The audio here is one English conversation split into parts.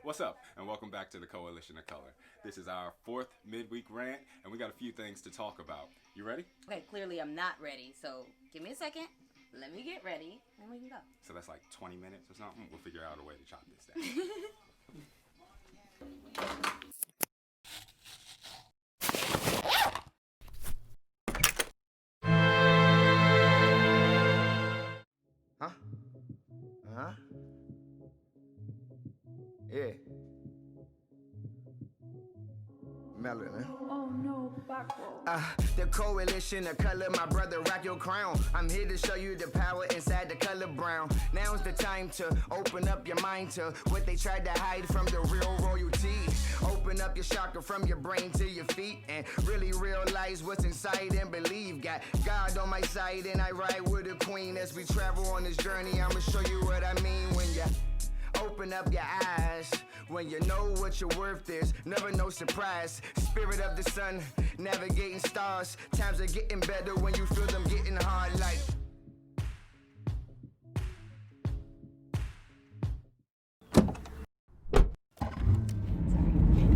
What's up, and welcome back to the Coalition of Color. This is our fourth midweek rant, and we got a few things to talk about. You ready? Okay, clearly I'm not ready, so give me a second. Let me get ready, and we can go. So that's like 20 minutes or something? We'll figure out a way to chop this down. Yeah. Melon, Oh no, back row. The coalition of color, my brother, rock your crown. I'm here to show you the power inside the color brown. Now's the time to open up your mind to what they tried to hide from the real royalty. Open up your chakra from your brain to your feet and really realize what's inside and believe. Got God on my side and I ride with a queen. As we travel on this journey, I'ma show you what I mean when you open up your eyes. When you know what your worth is, never no surprise. Spirit of the sun, navigating stars. Times are getting better when you feel them getting hard like.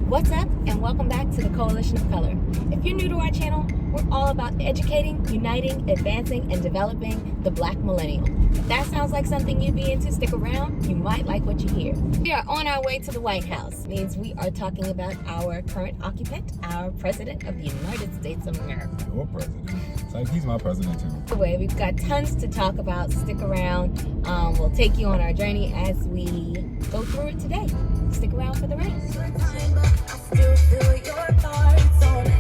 What's up, and welcome back to the Coalition of Color. If you're new to our channel, we're all about educating, uniting, advancing, and developing the Black millennial. If that sounds like something you'd be into, stick around. You might like what you hear. We are on our way to the White House. Means we are talking about our current occupant, our President of the United States of America. Your president. It's like he's my president too. Anyway, we've got tons to talk about. Stick around. We'll take you on our journey as we go through it today. Stick around for the race. Still feel your thoughts on it.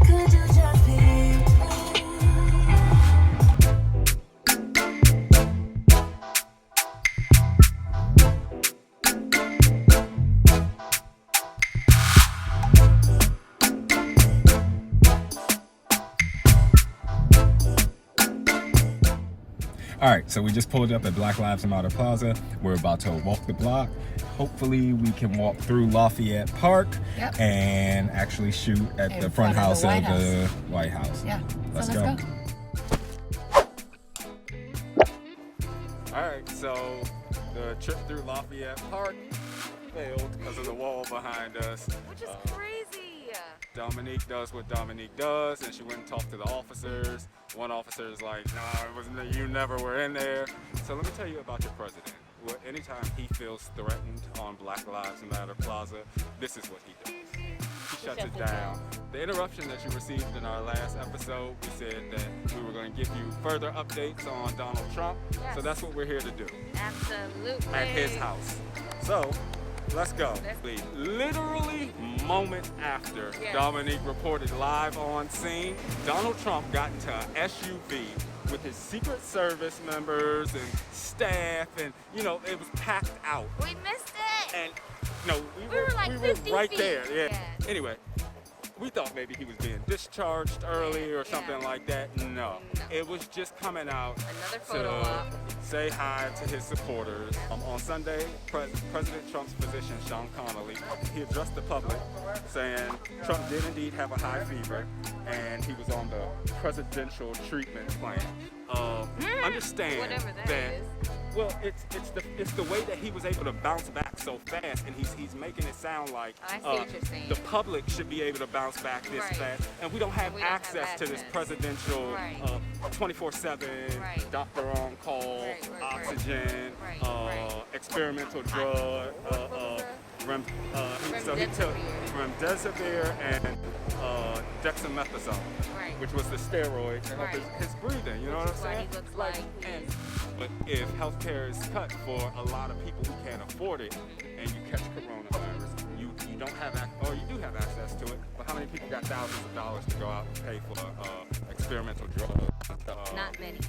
Could you just be? All right, so we just pulled up at Black Lives Matter Plaza. We're about to walk the block. Hopefully we can walk through Lafayette Park and actually shoot at the front house of the White House. Yeah, let's so go. All right, so the trip through Lafayette Park failed because of the wall behind us. Which is crazy. Dominique does what Dominique does, and she went and talked to the officers. One officer is like, "No, it wasn't. You never were in there." So let me tell you about your president. Well, anytime he feels threatened on Black Lives Matter Plaza, this is what he does. He shuts it down. The interruption that you received in our last episode, we said that we were going to give you further updates on Donald Trump. Yes. So that's what we're here to do Absolutely. at his house. So let's go. Literally moments after Dominique reported live on scene, Donald Trump got into an SUV with his Secret Service members and staff, and you know, it was packed out. We missed it. And no, we were like 50 right feet. there. Yeah. Yeah. Anyway, we thought maybe he was being discharged early or something like that. No, it was just coming out Another photo op. say hi to his supporters. On Sunday, President Trump's physician, Sean Connolly, he addressed the public saying Trump did indeed have a high fever and he was on the presidential treatment plan. Understand Whatever that that is. well, it's the way that he was able to bounce back so fast, and he's making it sound like I see what you're saying. the public should be able to bounce back this Right. fast, and we don't have access to this access. presidential Right. 24/7 Right. doctor on call, Right. oxygen, Right. experimental drug, so he took remdesivir and dexamethasone, Right. which was the steroid to help Right. his breathing. You know what I'm Which is why saying? he looks like he's- But if healthcare is cut for a lot of people who can't afford it, and you catch coronavirus, you don't have or you do have access to it. But how many people got thousands of dollars to go out and pay for experimental drugs? Not many.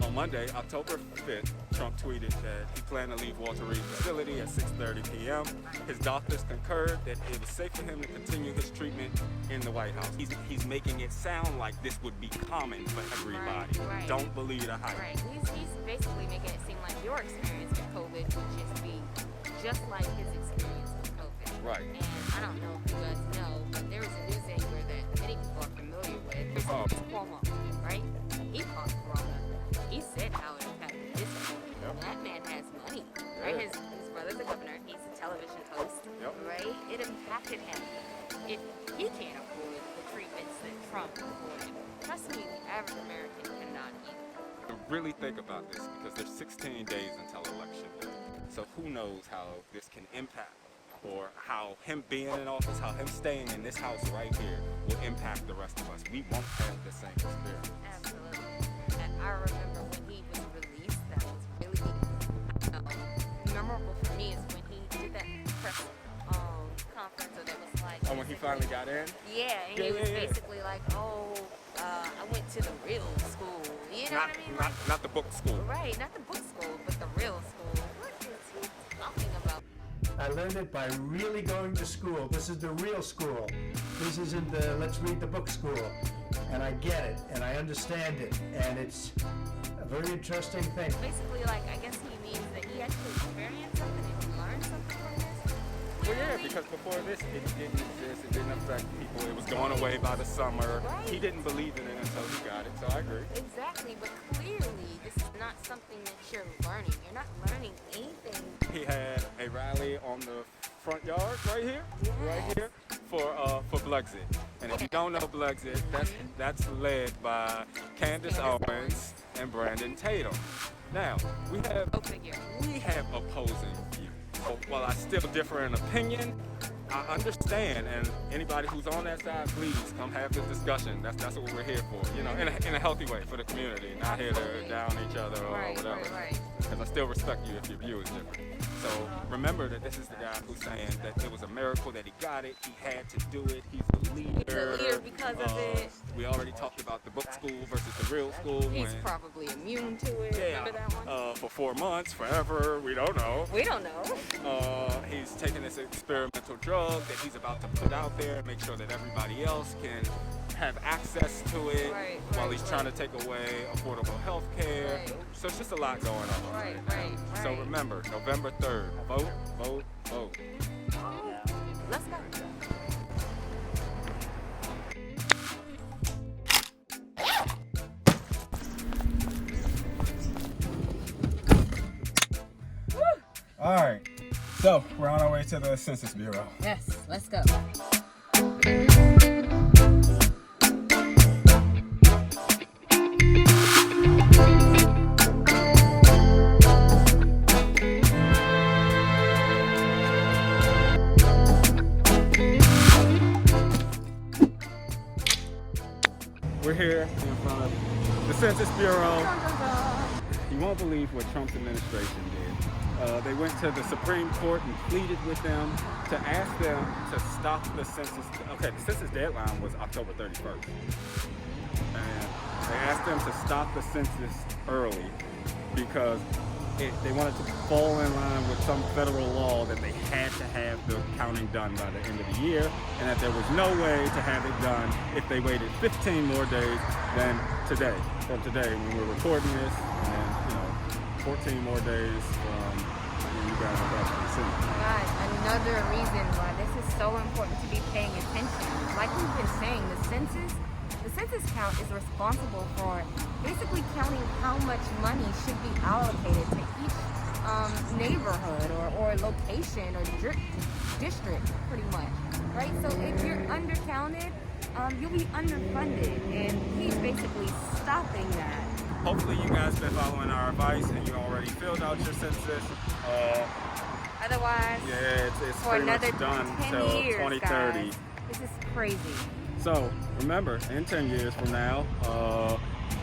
On Monday, October 5th, Trump tweeted that he planned to leave Walter Reed facility at 6:30 p.m. His doctors concurred that it was safe for him to continue his treatment in the White House. He's making it sound like this would be common for everybody. Right. Don't believe the hype. Right. He's basically making it seem like your experience with COVID would just be just like his experience with COVID. Right. And I don't know if you guys know, but there is a news anchor that many people are familiar with. His name is Cuomo, right? He caught corona. He said how it impacted his family. That man has money, right? His brother's a governor. He's a television right? It impacted him. If he can't afford the treatments that Trump afforded, trust me, the average American cannot either. Really think about this because there's 16 days until election day. So who knows how this can impact, or how him being in office, how him staying in this house right here will impact the rest of us. We won't have the same experience. Absolutely. And I remember when he was released, that was really memorable for me is when he did that press conference, or that was like... Oh, when he finally got in? Yeah, and he was basically like, I went to the real school. You know what I mean? Not the book school. Right, not the book school, but the real school. What is he talking about? I learned it by really going to school. This is the real school. This isn't the let's read the book school. And I get it, and I understand it, and it's a very interesting thing. Basically, like, I guess he means that he actually experienced something and he learned something from this. Well, yeah, because before this, it didn't exist. It didn't affect people. It was going away by the summer. Right. He didn't believe in it until he got it, so I agree. Exactly, but clearly this is not something that you're learning. You're not learning anything. He had a rally on the front yard right here, for Blexit. And if you don't know Blexit, that's led by Candace Owens and Brandon Tatum. Now, we have opposing views. So while I still differ in opinion, I understand, and anybody who's on that side, please come have this discussion. That's what we're here for, you know, in a healthy way for the community, not here to down each other or whatever. Right. Because I still respect you if your view is different. So remember that this is the guy who's saying that it was a miracle that he got it. He had to do it. He's a leader. He's a leader because of it. We already talked about the book school versus the real school. He's probably immune to it. Yeah. Remember that one? For 4 months, forever. We don't know. We don't know. He's taking this experimental drug that he's about to put out there and make sure that everybody else can have access to it while he's trying to take away affordable health care. So it's just a lot going on. Right. So remember, November 3rd, vote. Let's go. All right, so we're on our way to the Census Bureau. Yes, let's go. We're here in front of the Census Bureau. You won't believe what Trump's administration did. They went to the Supreme Court and pleaded with them to ask them to stop the census. Okay, the census deadline was October 31st. And they asked them to stop the census early because they wanted to fall in line with some federal law that they had to have the counting done by the end of the year, and that there was no way to have it done if they waited 15 more days than today. From today, when we're recording this, and 14 more days from when you guys are back in the city. Guys, another reason why this is so important to be paying attention. Like we've been saying, the census count is responsible for basically counting how much money should be allocated to each neighborhood or location or district, pretty much, right? So if you're undercounted, you'll be underfunded, and he's basically stopping that. Hopefully you guys been following our advice and you already filled out your census. Otherwise, it's for pretty another much done 10 until years, 2030. guys, this is crazy. So remember, in 10 years from now,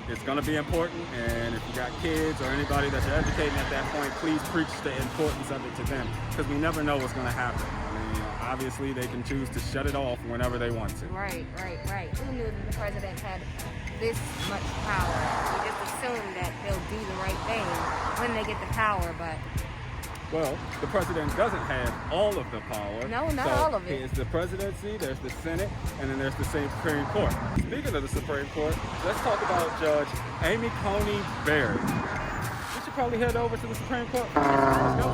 it's going to be important, and if you got kids or anybody that you're educating at that point, please preach the importance of it to them, because we never know what's going to happen. I mean, obviously they can choose to shut it off whenever they want to. Right. Who knew that the president had this much power? We just assume that they'll do the right thing when they get the power, but... Well, the president doesn't have all of the power. No, not all of it. There's the presidency, there's the Senate, and then there's the Supreme Court. Speaking of the Supreme Court, let's talk about Judge Amy Coney Barrett. We should probably head over to the Supreme Court. Let's go.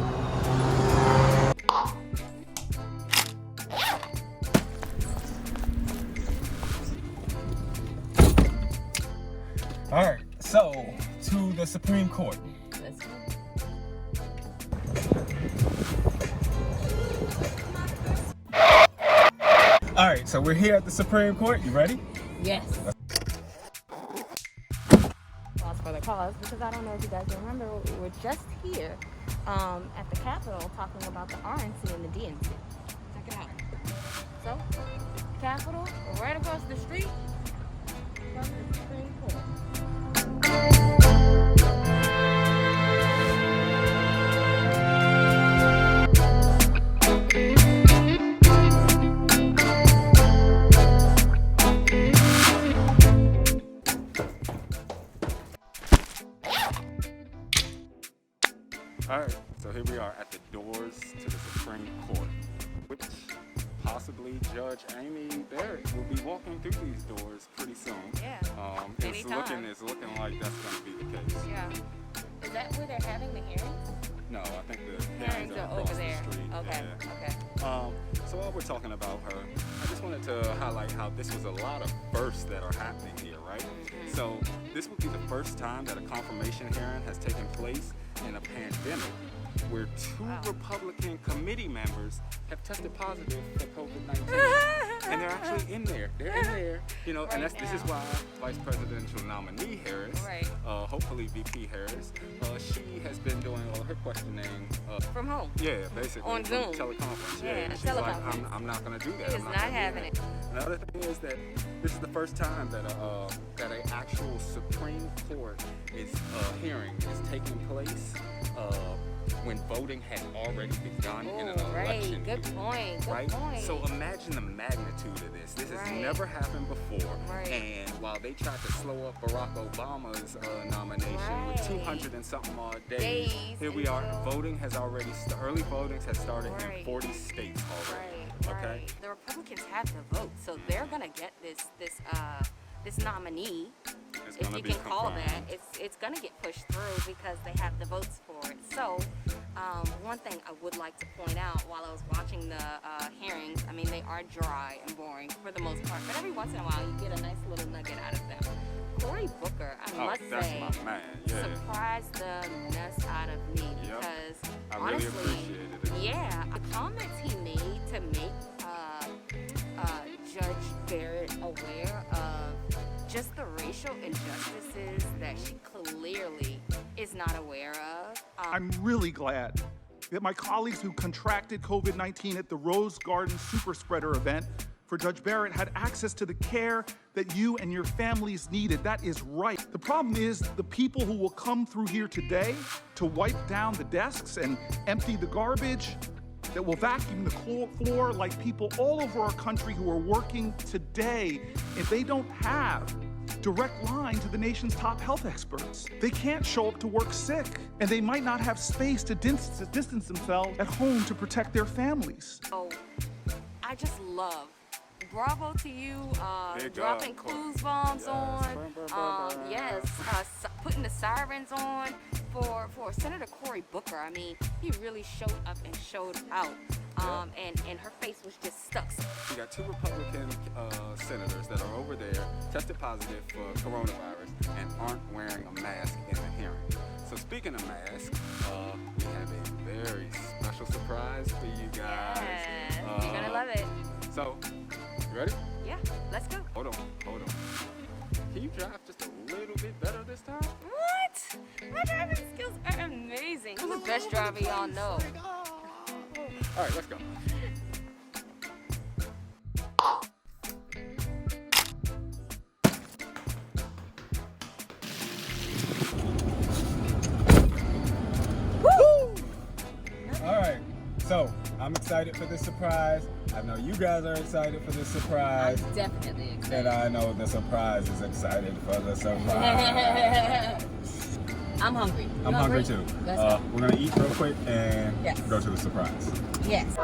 All right, so to the Supreme Court. Let's go. so we're here at the Supreme Court. You ready? Yes. Pause for the cause, because I don't know if you guys remember, we were just here at the Capitol talking about the RNC and the DNC. Check it out. So, Capitol, right across the street from the Supreme Court. Alright, so here we are at the doors to the Supreme Court, which possibly Judge Amy Barrett will be walking through these doors pretty soon. Yeah. It's looking like that's going to be the case. Yeah. Is that where they're having the hearings? No, I think the Hearings are across over there. the street. Okay. Yeah. Okay. So while we're talking about her, I just wanted to highlight how this was a lot of firsts that are happening here, right? Mm-hmm. So this will be the first time that a confirmation hearing has taken place in a pandemic where two Republican committee members have tested positive for COVID-19. And they're actually in there. They're in there, you know, and this is why Vice Presidential nominee Harris, hopefully VP Harris, she has been doing all her questioning from home. Yeah, basically On from Zoom. Teleconference. Yeah, She's teleconference. like, I'm not gonna do that. She is I'm not gonna do having that. it. Another thing is that this is the first time that that an actual Supreme Court hearing is taking place when voting had already begun in an election. Good year, point. Good right? point. So imagine the magnitude of this. This has never happened before. Right. And while they tried to slow up Barack Obama's nomination with 200 and something odd days, here we are. Voting has already early voting has started in 40 states already. Okay. The Republicans have the vote, so they're gonna get this nominee, if you can call that. It's gonna get pushed through because they have the votes for it. So one thing I would like to point out while I was watching the hearings, I mean, they are dry and boring for the most part, but every once in a while you get a nice little nugget out of them. Cory Booker, I must say, my man. Yeah. surprised the mess out of me because I really honestly, appreciated it. yeah, the comments he made to make Judge Barrett aware of just the racial injustices that she clearly is not aware of. I'm really glad that my colleagues who contracted COVID-19 at the Rose Garden Super Spreader event for Judge Barrett had access to the care that you and your families needed. That is right. The problem is the people who will come through here today to wipe down the desks and empty the garbage, that will vacuum the floor, like people all over our country who are working today, if they don't have direct line to the nation's top health experts. They can't show up to work sick, and they might not have space to distance themselves at home to protect their families. Oh, I just love. Bravo to you, dropping clues bombs on, putting the sirens on for Senator Cory Booker. I mean, he really showed up and showed out, and her face was just stuck. We got two Republican senators that are over there tested positive for coronavirus and aren't wearing a mask in the hearing. So speaking of masks, we have a very special surprise for you guys. Yes, you're gonna love it. So, you ready? Yeah, let's go. Hold on. Can you drive just a little bit better this time? What? My driving skills are amazing. I'm the best driver y'all know. All right, let's go. All right, so I'm excited for this surprise. I know you guys are excited for this surprise. I'm definitely excited. And I know the surprise is excited for the surprise. I'm hungry. I'm hungry too. Let's go. We're gonna eat real quick and go to the surprise. Yes.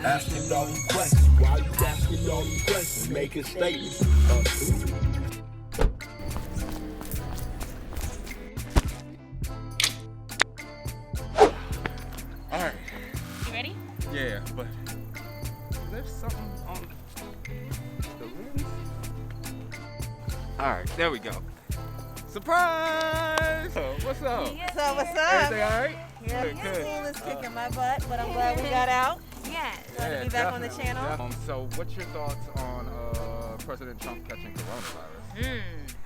Asking all these questions. Why you asking all these questions? Making statements. All right. You ready? Yeah, but there's something on the lens. All right, there we go. Surprise! What's up? So what's up? Everything all right? Yeah, Good, good. school is kicking my butt, but I'm glad we got out. Yeah. Glad to be back on the definitely. channel. So what's your thoughts on President Trump catching coronavirus?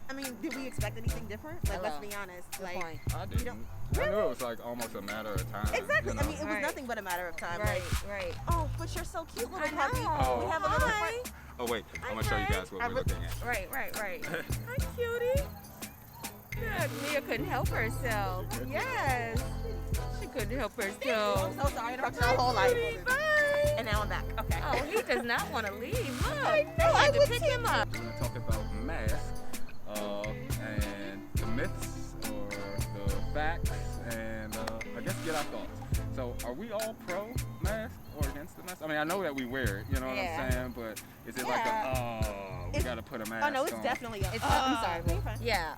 I mean, did we expect anything different? Like, let's be honest. Good Like, point. I we didn't. don't. I knew it was like almost a matter of time. Exactly. you I know? mean, it was Right. nothing but a matter of time. Right, Like, right. oh, but you're so cute, little I puppy. know. We have a little Hi. friend. Oh wait, I'm gonna show you guys what we're looking at. Right. Hi, cutie. Look, Mia couldn't help herself. Yes. She couldn't help herself. I'm so sorry. I interrupted our whole life. Bye. And now I'm back. Okay. Oh, he does not want to leave. Look, I know, they I had to would pick him up. We're gonna talk about masks and the myths or the facts, and I guess get our thoughts. So, are we all pro mask or against the mask? I mean, I know that we wear it, you know what I'm saying, but is it like we gotta put a mask on? Oh no, it's definitely a. It's I'm sorry. you're fine. Yeah,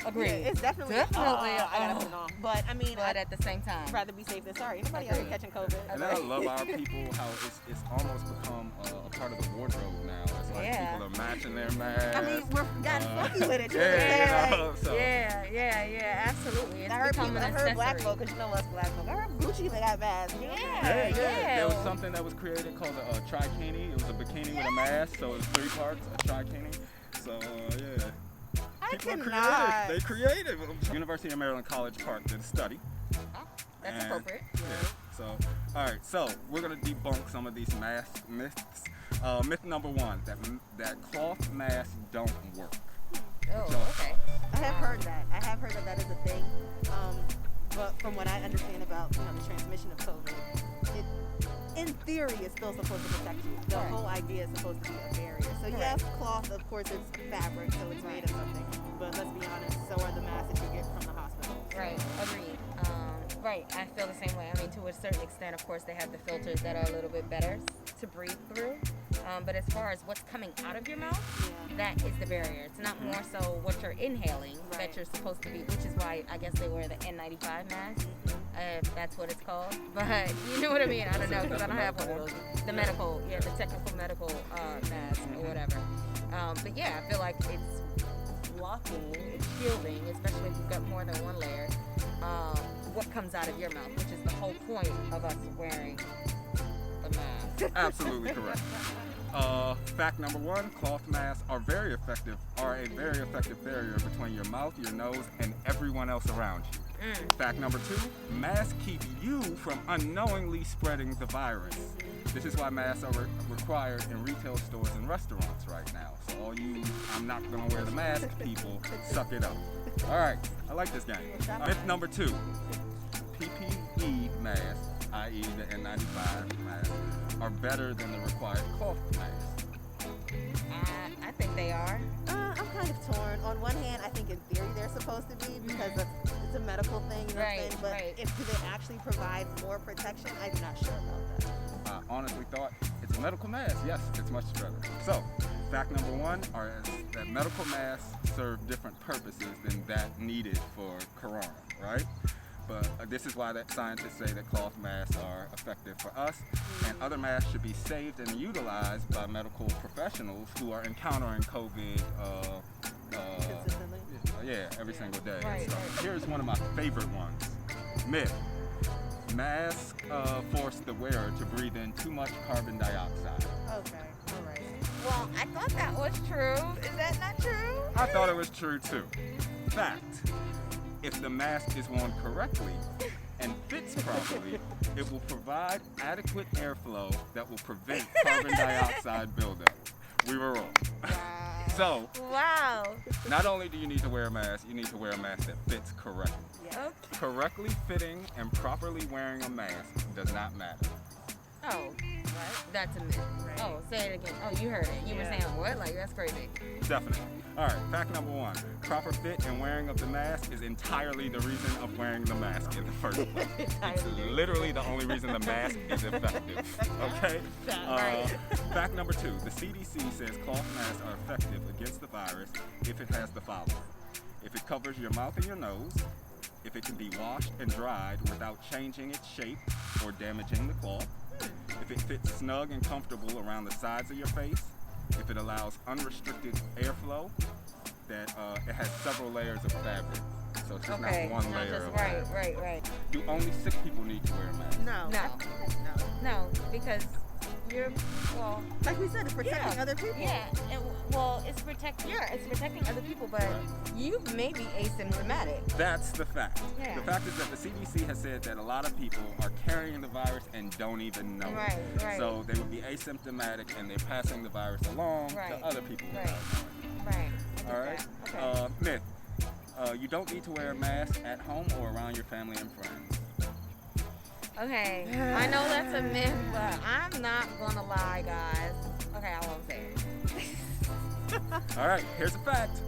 agreed. Yeah, it's definitely. I gotta put it on. But I mean, But at the same time. I'd rather be safe than sorry. Nobody out here catching COVID. And I love our people, how it's almost become a part of the wardrobe now. It's like people are matching their masks. I mean, we're gotten funky with it. Yeah, you know, so. Yeah, absolutely. It's I heard become people, an I heard black accessory. folk, because you know us black folk. I heard Gucci, they got masks. Yeah. There was something that was created called a trikini. It was a bikini with a mask, so it was 3 parts, a trikini. So, yeah. I People are cannot. creative. They creative. University of Maryland College Park did a study. That's And- appropriate. Yeah. So, all right. So we're gonna debunk some of these mask myths. Myth number 1: that cloth masks don't work. Oh, okay. I have heard that. I have heard that that is a thing. But from what I understand about the transmission of COVID, it, in theory, it's still supposed to protect you. The whole idea is supposed to be a barrier. So yes, cloth, of course, it's fabric, so it's made of something. But let's be honest, so are the masks that you get from the hospital. Right, agreed. Right, I feel the same way. I mean, to a certain extent, of course, they have the filters that are a little bit better to breathe through. But as far as what's coming out of your mouth, that is the barrier. It's not more so what you're inhaling that you're supposed to be, which is why I guess they wear the N95 mask, if that's what it's called. But you know what I mean? I don't know, because I don't have one of those. The medical, the technical medical mask or whatever. But yeah, I feel like it's blocking, it's shielding, especially if you've got more than one layer, what comes out of your mouth, which is the whole point of us wearing the mask. Absolutely correct. Fact number 1: cloth masks are a very effective barrier between your mouth, your nose, and everyone else around you. Fact number 2: masks keep you from unknowingly spreading the virus. This is why masks are required in retail stores and restaurants right now. So all you, I'm not gonna wear the mask people, suck it up. All right, I like this game. Myth number 2: PPE masks, i.e. the N95 masks, are better than the required cloth masks. I think they are. I'm kind of torn. On one hand, I think in theory they're supposed to be because it's a medical thing, you know what I'm saying? But do they actually provide more protection? I'm not sure about that. I honestly thought it's a medical mask. Yes, it's much better. So, fact number 1 is that medical masks serve different purposes than that needed for corona, right? But this is why that scientists say that cloth masks are effective for us, and other masks should be saved and utilized by medical professionals who are encountering COVID every single day. Right, So here's one of my favorite ones. Myth: masks force the wearer to breathe in too much carbon dioxide. Okay, all right. Well, I thought that was true. Is that not true? I thought it was true too. Fact: if the mask is worn correctly and fits properly, it will provide adequate airflow that will prevent carbon dioxide buildup. We were wrong. So, Wow. not only do you need to wear a mask, you need to wear a mask that fits correctly. Okay. Correctly fitting and properly wearing a mask does not matter. Oh, what? That's a myth. Right. Oh, say it again. Oh, you heard it. You were saying what? Like, that's crazy. Definitely. All right, fact number 1: proper fit and wearing of the mask is entirely the reason of wearing the mask in the first place. It's literally the only reason the mask is effective. Okay? Fact number 2: the CDC says cloth masks are effective against the virus if it has the following: if it covers your mouth and your nose, if it can be washed and dried without changing its shape or damaging the cloth, if it fits snug and comfortable around the sides of your face, if it allows unrestricted airflow, that it has several layers of fabric. So it's just Okay. not one Not layer just of right, fabric. right. Do only sick people need to wear a mask? No, because you're well. Like we said, it's protecting other people. Yeah, it's protecting other people, but you may be asymptomatic. That's the fact. Yeah. The fact is that the CDC has said that a lot of people are carrying the virus and don't even know Right, it. right. So they would be asymptomatic and they're passing the virus along Right. to other people. Right. Right. I All get right. that. Okay. Myth. You don't need to wear a mask at home or around your family and friends. Okay, I know that's a myth, but I'm not gonna lie, guys. Okay, I won't say it. All right, here's a fact.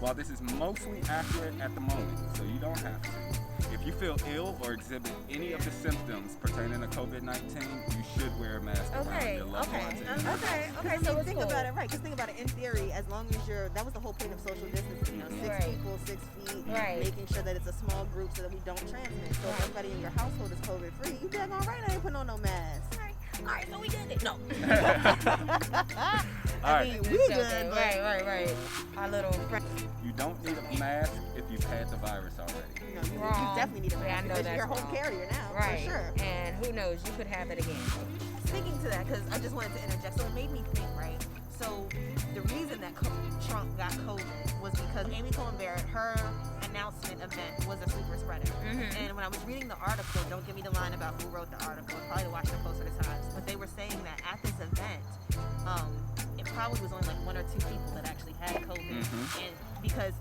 While this is mostly accurate at the moment, so you don't have to, if you feel ill or exhibit any of the symptoms pertaining to COVID-19, you should wear a mask around your loved ones. Okay. So think about it, right? Because think about it. In theory, as long as that was the whole point of social distancing. You know, 6 Right. people, 6 feet, Right. making sure that it's a small group so that we don't transmit. So if everybody in your household is COVID free, you dang all right. I ain't putting on no mask. All right, so we good. No. All right. We good. Right. Our little friend. You don't need a mask if you've had the virus already. No, you Wrong. definitely need a mask Yeah, I know because that's you're a home wrong. carrier now, Right. for sure. And who knows, you could have it again. Speaking to that, because I just wanted to interject, so it made me think, right? So the reason that Trump got COVID was because Amy Coney Barrett, her announcement event was a super spreader. And when I was reading the article, don't give me the line about who wrote the article, probably the Washington Post or the Times, but they were saying that at this event, it probably was only like 1 or 2 people that actually had COVID. And because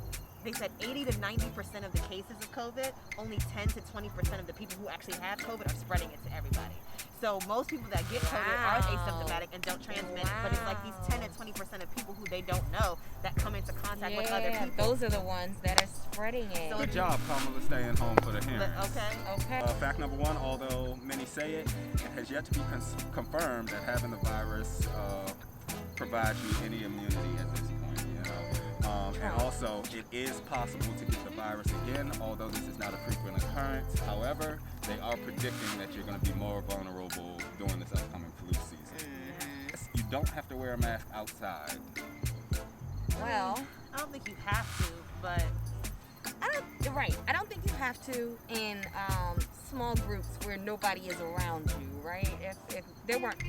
they said 80 to 90% of the cases of COVID, only 10 to 20% of the people who actually have COVID are spreading it to everybody. So most people that get COVID are asymptomatic and don't transmit it, but it's like these 10 to 20% of people who they don't know that come into contact with other people. Those are the ones that are spreading it. Good job, Kamala, staying home for the hearings. Okay. Fact number 1, although many say it, it has yet to be confirmed that having the virus provides you any immunity at this point. And also, it is possible to get the virus again, although this is not a frequent occurrence. However, they are predicting that you're going to be more vulnerable during this upcoming flu season. You don't have to wear a mask outside. Well, I don't think you have to, but I don't think you have to in small groups where nobody is around you, right? If there weren't,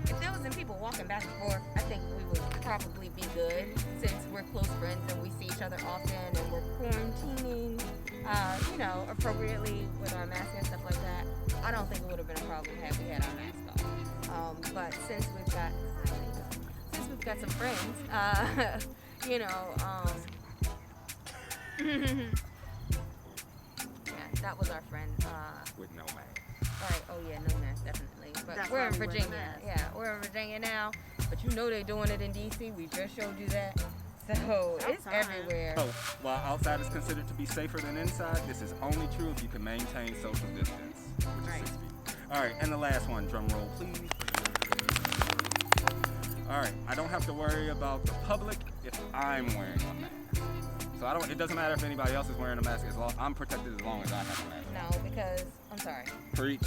if there wasn't people walking back and forth, I think we would probably be good since we're close friends and we see each other often and we're quarantining, appropriately with our masks and stuff like that. I don't think it would have been a problem had we had our masks off. But since we've got some friends, yeah, that was our friend. With no mask. Right. Oh yeah, no mask, definitely. But That's we're why in we wear Virginia. masks. Yeah, we're in Virginia now. But you know they're doing it in DC. We just showed you that. So it's Outside. everywhere. So, while outside is considered to be safer than inside, this is only true if you can maintain social distance, which is 6 feet. All right, and the last one, drum roll, please. All right, I don't have to worry about the public if I'm wearing a mask. So it doesn't matter if anybody else is wearing a mask. I'm protected as long as I have a mask. No, because I'm sorry. Preach.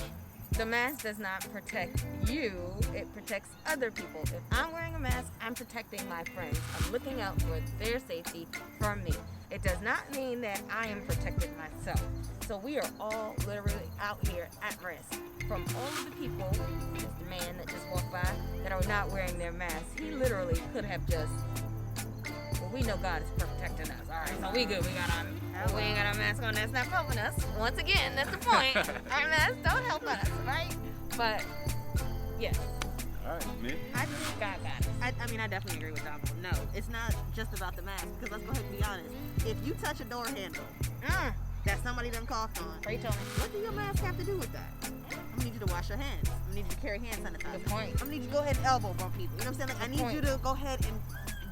The mask does not protect you, it protects other people. If I'm wearing a mask, I'm protecting my friends. I'm looking out for their safety from me. It does not mean that I am protected myself. So we are all literally out here at risk from all of the people, this man that just walked by, that are not wearing their masks. He literally could have just, we know God is protecting us. All right, so we good. We ain't got our mask on. That's not helping us. Once again, that's the point. Our masks don't help us, right? But yes. All right, me. I think God got it. I definitely agree with Damo. No, it's not just about the mask. Because let's go ahead and be honest. If you touch a door handle that somebody done coughed on, Pray tell me. what do your mask have to do with that? I'm gonna need you to wash your hands. I'm gonna need you to carry hand sanitizer. Good point. I'm gonna need you to go ahead and elbow bump people. You know what I'm saying? Like, I need point. you to go ahead and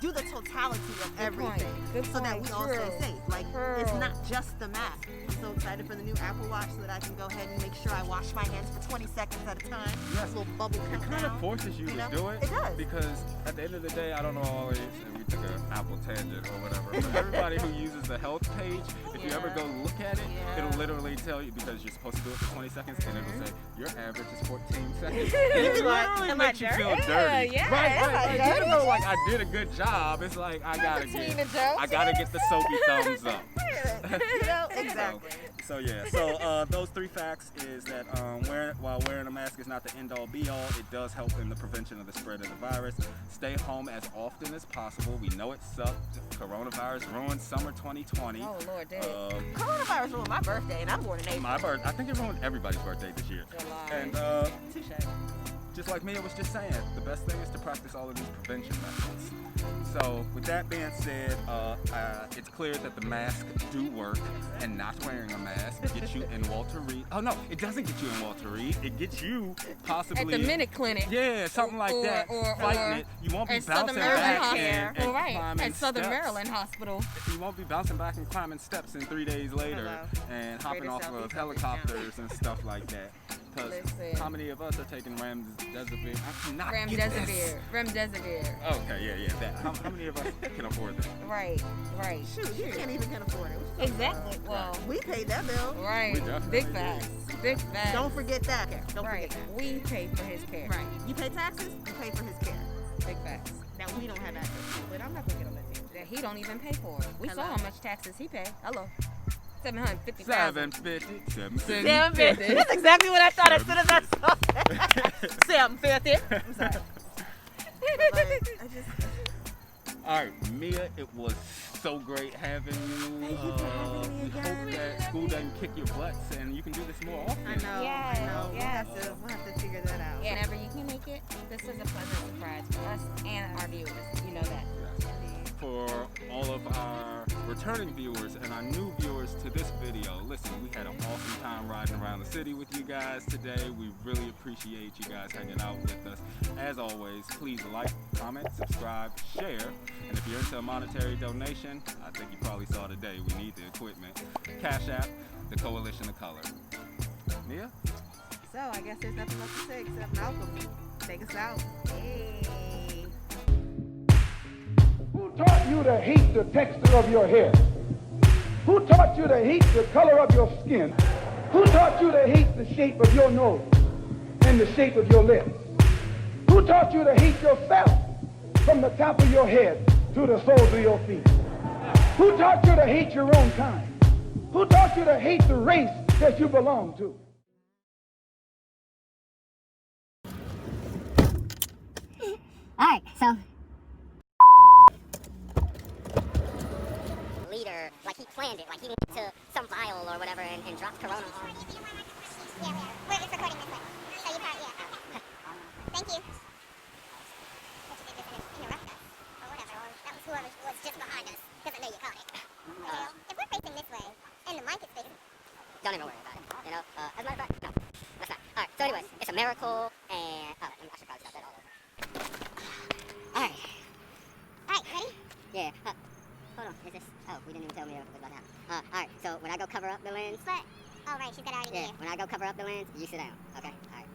do the totality of everything Good so that point. we all True. stay safe. Like, True. it's not just the mask. I'm so excited for the new Apple Watch so that I can go ahead and make sure I wash my hands for 20 seconds at a time. Yes. A little bubble It countdown. kind of forces you You to know? do it. It does. Because at the end of the day, I don't know always, if you took an Apple tangent or whatever. But everybody who uses the health page, if you ever go look at it, it'll literally tell you, because you're supposed to do it for 20 seconds, and it'll say your average is 14 seconds. It literally makes you feel dirty. Yeah, Right. Even though like I did a good job, it's like I gotta get the soapy thumbs up. Exactly. So those 3 facts is that while wearing a mask is not the end all be all, it does help in the prevention of the spread of the virus. Stay home as often as possible. We know it sucked. Coronavirus ruined summer 2020. Oh Lord, did Coronavirus ruined my birthday, and I'm born in April. I think it ruined everybody's birthday this year. And just like me, it was just saying, the best thing is to practice all of these prevention methods. So with that being said, it's clear that the masks do work, and not wearing a mask gets you in Walter Reed. Oh no, it doesn't get you in Walter Reed. It gets you possibly at the Minute Clinic. Yeah, something like that. Fighting it. You won't be bouncing back and climbing at Southern steps. Maryland Hospital. You won't be bouncing back and climbing steps in 3 days later and hopping off of helicopters and stuff like that. Because how many of us are taking remdesivir? Remdesivir. Okay, yeah, that. How many of us can afford that? Right. Shoot, you can't even afford it. Exactly. Well, we paid that bill. Right. Big facts. Don't forget that. Don't forget that. We pay for his care. Right. You pay taxes, you pay for his care. Big facts. Now we don't have access to it, but I'm not gonna get on that tangent. That he don't even pay for it. We saw how much taxes he paid. Hello. $750,000. $750. That's exactly what I thought as soon as I saw that. $750. I'm sorry. All right, Mia, it was so great having you. Thank you for having me again. We hope that school doesn't kick your butts and you can do this more often. I know. Yes. We'll have to figure that out. Yeah, whenever you can make it, this was a pleasant surprise for us and our viewers. You know that. For all of our returning viewers and our new viewers to this video, listen, we had an awesome time riding around the city with you guys today. We really appreciate you guys hanging out with us. As always, please like, comment, subscribe, share, and if you're into a monetary donation, I think you probably saw today, we need the equipment. Cash App, the Coalition of Color. Mia? So I guess there's nothing left to say except Malcolm. Take us out. Hey. Who taught you to hate the texture of your hair? Who taught you to hate the color of your skin? Who taught you to hate the shape of your nose and the shape of your lips? Who taught you to hate yourself from the top of your head to the soles of your feet? Who taught you to hate your own kind? Who taught you to hate the race that you belong to? All right, so leader, like he planned it, like he went to some vial or whatever and dropped Corona. Yeah, we're just recording this way. So you probably, yeah. Thank you. Interrupt us, or whatever, or that was whoever was just behind us, because I know you caught it. If we're facing this way, and the mic is facing, Don't even worry about it, you know? As a matter of fact, no, that's not. All right, so anyways, it's a miracle, and I should probably stop that all over. All right. Alright, ready? Yeah. Hold on. Is this? Oh, we didn't even tell me what was about to happen. All right. So when I go cover up the lens. But, oh right, she's got it already Yeah. here. When I go cover up the lens, you sit down. Okay. All right.